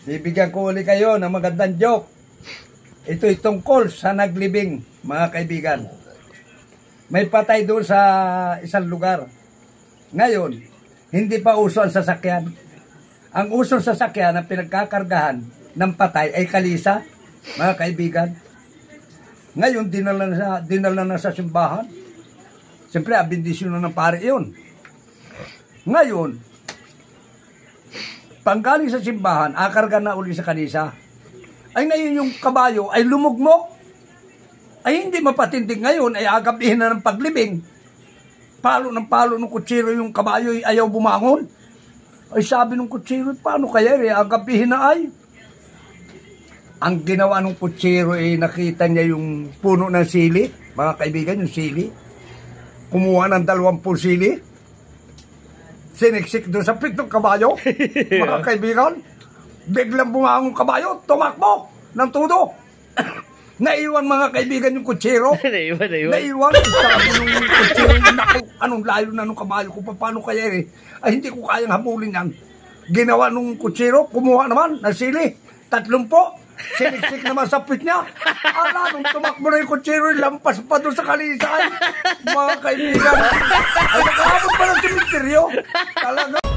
Bibigyan ko uli kayo ng magandang joke. Ito'y tungkol sa naglibing, mga kaibigan. May patay doon sa isang lugar. Ngayon, hindi pa uso ang sasakyan. Ang uso sa sasakyan na pinagkakargahan ng patay ay kalisa, mga kaibigan. Ngayon, dinala na sa simbahan. Siyempre, abindisyon na ng pare yun. Ngayon, panggaling sa simbahan, akarga na uli sa kanisa. Ay ngayon yung kabayo ay lumugmok. Ay hindi mapatindig ngayon, ay agabihin na ng paglibing. Palo ng kutsiro yung kabayo ay ayaw bumangon. Ay sabi ng kutsiro, paano kaya agabihin na ay? Ang ginawa ng kutsiro ay nakita niya yung puno ng sili. Mga kaibigan, yung sili. Kumuha ng 20 sili. Siniksik doon sa pitong kabayo. Mga kaibigan, biglang bumangon kabayo, tumakbo ng tudo. Naiwan mga kaibigan yung kutsero. Naiwan. Sabi nung kutsero, anong layo na nung kabayo ko, paano kaya ay hindi ko kayang habulin yan. Ginawa nung kutsero, kumuha naman ng sili, 30. Siniksik naman sa pit niya. Ala, nung tumakbo na yung kutsero, lampas pa doon sa kalisaan. Mga kaibigan, ay nakahabot pa ng simenteryo. Talaga.